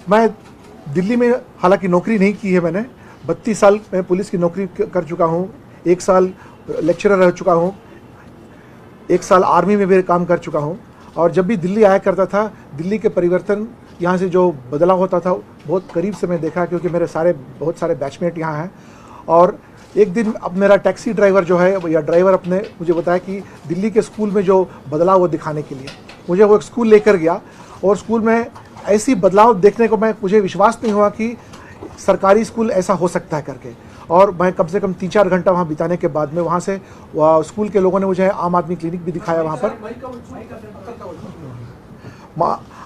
मैं दिल्ली में हालांकि नौकरी नहीं की है मैंने, 32 साल मैं पुलिस की नौकरी कर चुका हूँ, 1 साल लेक्चरर रह चुका हूँ, 1 साल आर्मी में भी काम कर चुका हूँ। और जब भी दिल्ली आया करता था, दिल्ली के परिवर्तन, यहाँ से जो बदलाव होता था बहुत करीब से मैं देखा, क्योंकि मेरे बहुत सारे बैचमेट यहाँ हैं। और एक दिन अब मेरा टैक्सी ड्राइवर जो है या ड्राइवर अपने मुझे बताया कि दिल्ली के स्कूल में जो बदलाव वो दिखाने के लिए मुझे वो एक स्कूल लेकर गया, और स्कूल में ऐसी बदलाव देखने को मुझे विश्वास नहीं हुआ कि सरकारी स्कूल ऐसा हो सकता है करके। और मैं कम से कम 3-4 घंटा वहाँ बिताने के बाद में वहाँ से स्कूल के लोगों ने मुझे आम आदमी क्लिनिक भी दिखाया, वहाँ पर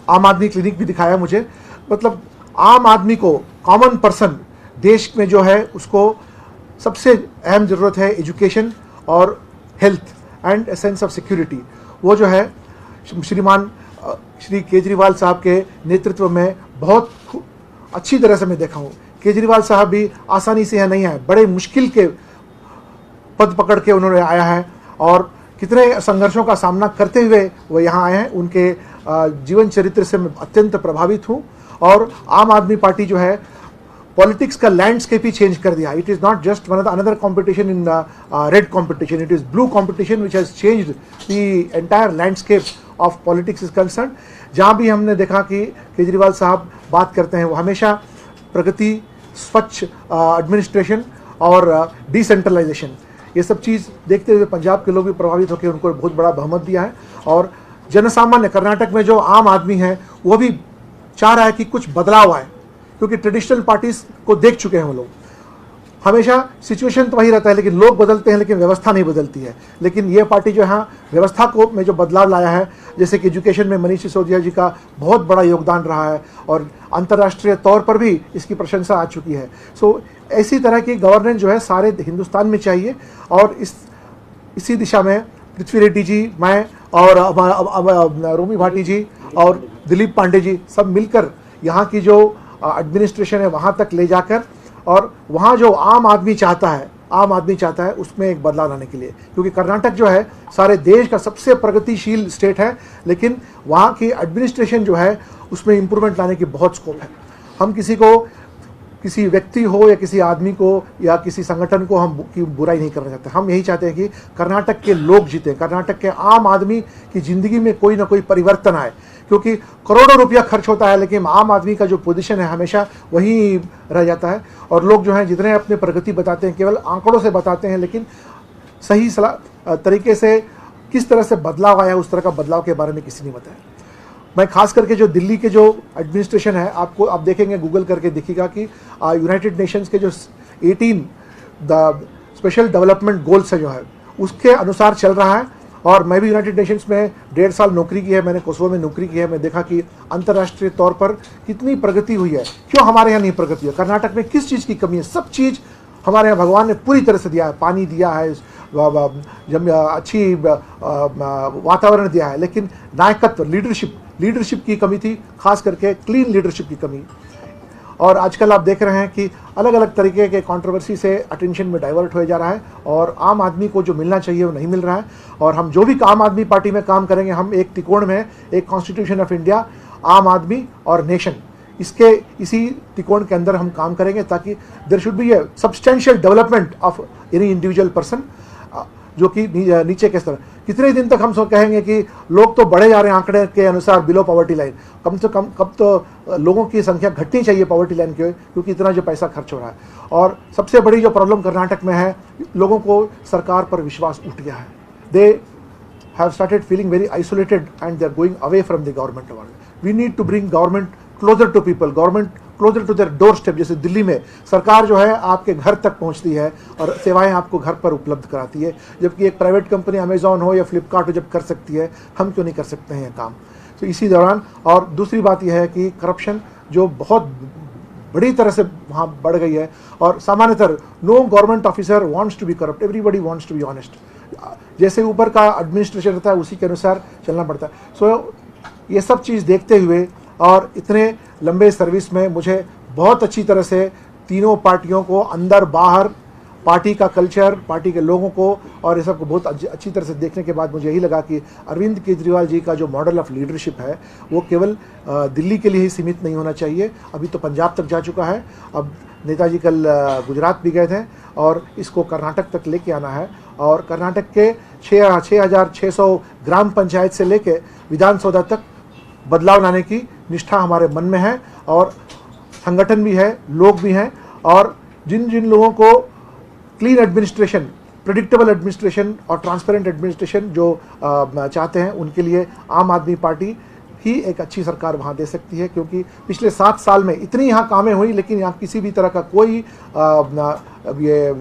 आम आदमी क्लिनिक भी दिखाया मुझे। मतलब आम आदमी को, कॉमन पर्सन देश में जो है उसको सबसे अहम ज़रूरत है एजुकेशन और health and sense of security. वो जो है श्री केजरीवाल साहब के नेतृत्व में बहुत अच्छी तरह से मैं देखा हूँ। केजरीवाल साहब भी आसानी से यहाँ नहीं आए, बड़े मुश्किल के पद पकड़ के उन्होंने आया है, और कितने संघर्षों का सामना करते हुए वो यहाँ आए हैं। उनके जीवन चरित्र से मैं अत्यंत प्रभावित हूँ। और आम आदमी पार्टी जो है पॉलिटिक्स का लैंडस्केप ही चेंज कर दिया। It is not just another competition in red competition, it is blue competition which has changed the entire landscape of politics is concern. जहाँ भी हमने देखा कि केजरीवाल साहब बात करते हैं वो हमेशा प्रगति, स्वच्छ एडमिनिस्ट्रेशन और डिसेंट्रलाइजेशन, ये सब चीज़ देखते हुए पंजाब के लोग भी प्रभावित होकर उनको बहुत बड़ा बहुमत दिया है। और जनसामान्य कर्नाटक में जो आम आदमी है वो भी चाह रहा है कि कुछ बदलाव आए, क्योंकि ट्रेडिशनल पार्टीज को देख चुके हैं वो लोग। हमेशा सिचुएशन तो वही रहता है, लेकिन लोग बदलते हैं, लेकिन व्यवस्था नहीं बदलती है। लेकिन ये पार्टी जो है व्यवस्था को में जो बदलाव लाया है, जैसे कि एजुकेशन में मनीष सिसोदिया जी का बहुत बड़ा योगदान रहा है, और अंतर्राष्ट्रीय तौर पर भी इसकी प्रशंसा आ चुकी है। सो ऐसी तरह की गवर्नेंस जो है सारे हिंदुस्तान में चाहिए। और इसी दिशा में पृथ्वी रेड्डी जी, मैं और रोमी भाटी जी और दिलीप पांडे जी सब मिलकर यहाँ की जो एडमिनिस्ट्रेशन है वहाँ तक ले जाकर, और वहाँ जो आम आदमी चाहता है उसमें एक बदलाव लाने के लिए। क्योंकि कर्नाटक जो है सारे देश का सबसे प्रगतिशील स्टेट है, लेकिन वहाँ की एडमिनिस्ट्रेशन जो है उसमें इम्प्रूवमेंट लाने की बहुत स्कोप है। हम किसी व्यक्ति हो या किसी आदमी को या किसी संगठन को हम की बुराई नहीं करना चाहते। हम यही चाहते हैं कि कर्नाटक के लोग जीते, कर्नाटक के आम आदमी की ज़िंदगी में कोई ना कोई परिवर्तन आए। क्योंकि करोड़ों रुपया खर्च होता है, लेकिन आम आदमी का जो पोजीशन है हमेशा वही रह जाता है। और लोग जो हैं जितने अपने प्रगति बताते हैं केवल आंकड़ों से बताते हैं, लेकिन सही तरीके से किस तरह से बदलाव आया उस तरह का बदलाव के बारे में किसी ने बताया। मैं खास करके जो दिल्ली के जो एडमिनिस्ट्रेशन है, आप देखेंगे गूगल करके देखिएगा कि यूनाइटेड नेशंस के जो 18 द स्पेशल डेवलपमेंट गोल्स है जो है उसके अनुसार चल रहा है। और मैं भी यूनाइटेड नेशंस में 1.5 साल नौकरी की है, मैंने कोसोवो में नौकरी की है। मैं देखा कि अंतर्राष्ट्रीय तौर पर कितनी प्रगति हुई है। क्यों हमारे यहाँ नहीं प्रगति है? कर्नाटक में किस चीज़ की कमी है? सब चीज़ हमारे यहाँ भगवान ने पूरी तरह से दिया है, पानी दिया है, अच्छी वातावरण दिया है, लेकिन नायकत्व, लीडरशिप की कमी थी, खास करके क्लीन लीडरशिप की कमी। और आजकल आप देख रहे हैं कि अलग अलग तरीके के कंट्रोवर्सी से अटेंशन में डाइवर्ट हो जा रहा है, और आम आदमी को जो मिलना चाहिए वो नहीं मिल रहा है। और हम जो भी आम आदमी पार्टी में काम करेंगे, हम एक त्रिकोण में, एक कॉन्स्टिट्यूशन ऑफ इंडिया, आम आदमी और नेशन, इसी त्रिकोण के अंदर हम काम करेंगे, ताकि there should be a substantial development of any individual person, जो कि नीचे के स्तर। कितने दिन तक हम कहेंगे कि लोग तो बढ़े जा रहे हैं आंकड़े के अनुसार बिलो पॉवर्टी लाइन, कम से कम कब तो लोगों की संख्या घटनी चाहिए पॉवर्टी लाइन के, क्योंकि इतना जो पैसा खर्च हो रहा है। और सबसे बड़ी जो प्रॉब्लम कर्नाटक में है, लोगों को सरकार पर विश्वास उठ गया है। They have started feeling very isolated and they are going away from the government. We need to bring government closer to people, government closer to their door step. जैसे दिल्ली में सरकार जो है आपके घर तक पहुंचती है और सेवाएं आपको घर पर उपलब्ध कराती है, जबकि एक प्राइवेट कंपनी अमेजॉन हो या फ्लिपकार्ट हो जब कर सकती है, हम क्यों नहीं कर सकते हैं ये काम? तो इसी दौरान, और दूसरी बात यह है कि करप्शन जो बहुत बड़ी तरह से वहाँ बढ़ गई है, और सामान्यतः no government officer wants to be corrupt, everybody wants to be honest. जैसे ऊपर का एडमिनिस्ट्रेशन रहता है उसी के अनुसार चलना पड़ता है। सो ये सब चीज़ देखते हुए और इतने लंबे सर्विस में मुझे बहुत अच्छी तरह से तीनों पार्टियों को अंदर बाहर पार्टी का कल्चर, पार्टी के लोगों को और ये सब को बहुत अच्छी तरह से देखने के बाद मुझे यही लगा कि अरविंद केजरीवाल जी का जो मॉडल ऑफ लीडरशिप है वो केवल दिल्ली के लिए ही सीमित नहीं होना चाहिए। अभी तो पंजाब तक जा चुका है, अब नेताजी कल गुजरात भी गए थे और इसको कर्नाटक तक लेके आना है। और कर्नाटक के 6,600 ग्राम पंचायत से लेके विधानसभा तक बदलाव लाने की निष्ठा हमारे मन में है और संगठन भी है, लोग भी हैं। और जिन जिन लोगों को क्लीन एडमिनिस्ट्रेशन, प्रेडिक्टेबल एडमिनिस्ट्रेशन और ट्रांसपेरेंट एडमिनिस्ट्रेशन जो चाहते हैं, उनके लिए आम आदमी पार्टी ही एक अच्छी सरकार वहाँ दे सकती है। क्योंकि पिछले 7 साल में इतनी यहाँ कामें हुई, लेकिन यहाँ किसी भी तरह का कोई ये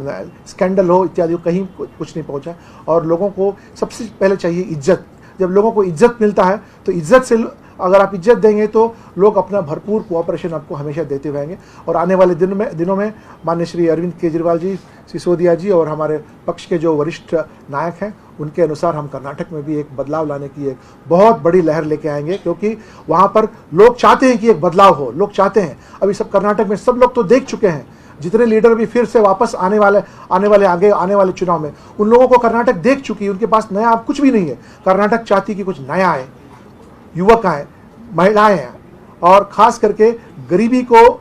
स्कैंडल हो इत्यादि कहीं कुछ नहीं पहुँचा। और लोगों को सबसे पहले चाहिए इज्जत। जब लोगों को इज्जत मिलता है तो इज्जत से, अगर आप इज्जत देंगे तो लोग अपना भरपूर कोऑपरेशन आपको हमेशा देते रहेंगे। और आने वाले दिनों में माननीय श्री अरविंद केजरीवाल जी, सिसोदिया जी और हमारे पक्ष के जो वरिष्ठ नायक हैं, उनके अनुसार हम कर्नाटक में भी एक बदलाव लाने की एक बहुत बड़ी लहर लेके आएंगे। क्योंकि वहाँ पर लोग चाहते हैं कि एक बदलाव हो, लोग चाहते हैं। अभी सब कर्नाटक में सब लोग तो देख चुके हैं, जितने लीडर भी फिर से वापस आने वाले चुनाव में, उन लोगों को कर्नाटक देख चुकी है। उनके पास नया अब कुछ भी नहीं है। कर्नाटक चाहती कि कुछ नया आए, युवक आए, महिलाएं आए और खास करके गरीबी को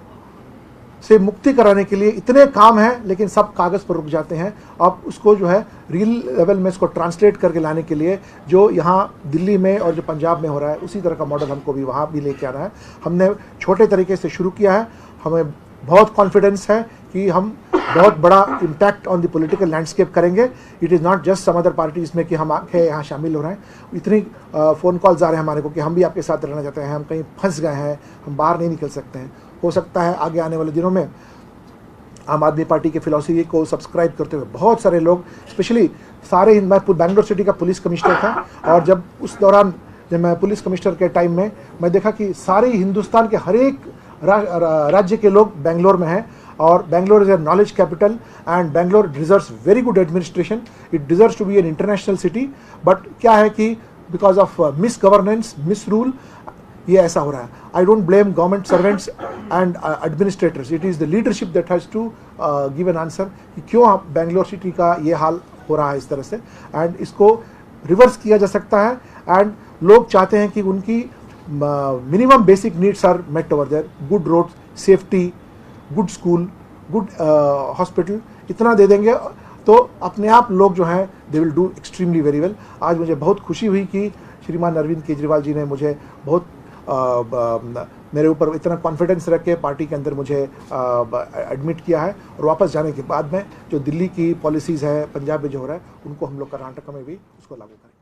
से मुक्ति कराने के लिए इतने काम हैं, लेकिन सब कागज़ पर रुक जाते हैं। अब उसको जो है रियल लेवल में इसको ट्रांसलेट करके लाने के लिए जो यहाँ दिल्ली में और जो पंजाब में हो रहा है, उसी तरह का मॉडल हमको भी वहाँ भी लेके आना है। हमने छोटे तरीके से शुरू किया है। हमें बहुत कॉन्फिडेंस है कि हम बहुत बड़ा impact on the political landscape करेंगे। It is not just some other parties में कि हम आके यहाँ शामिल हो रहे हैं। इतनी फ़ोन कॉल्स आ रहे हैं हमारे को कि हम भी आपके साथ रहना चाहते हैं, हम कहीं फंस गए हैं, हम बाहर नहीं निकल सकते हैं। हो सकता है आगे आने वाले दिनों में आम आदमी पार्टी की फिलॉसफी को सब्सक्राइब करते हुए बहुत सारे लोग, स्पेशली सारे, मैं बैंगलोर सिटी का पुलिस कमिश्नर था और जब उस दौरान जब मैं पुलिस कमिश्नर के टाइम में मैं देखा कि सारे हिंदुस्तान के हर एक राज्य के लोग बेंगलोर में हैं। और Bangalore is a knowledge capital and Bangalore deserves very good administration. It deserves to be an international city. But क्या है कि because of misgovernance, misrule, ये ऐसा हो रहा है। I don't blame government servants and administrators, it is the leadership that has to give an answer कि क्यों बेंगलोर सिटी का ये हाल हो रहा है इस तरह से। एंड इसको रिवर्स किया जा सकता है। एंड लोग चाहते हैं कि उनकी minimum basic needs are met over there, good road, safety, good school, good hospital, इतना दे देंगे तो अपने आप लोग जो हैं they will do extremely very well. आज मुझे बहुत खुशी हुई कि श्रीमान अरविंद केजरीवाल जी ने मुझे बहुत मेरे ऊपर इतना कॉन्फिडेंस रख के पार्टी के अंदर मुझे एडमिट किया है। और वापस जाने के बाद में जो दिल्ली की पॉलिसीज़ है, पंजाब में जो हो रहा है, उनको हम लोग कर्नाटक में भी उसको लागू करेंगे।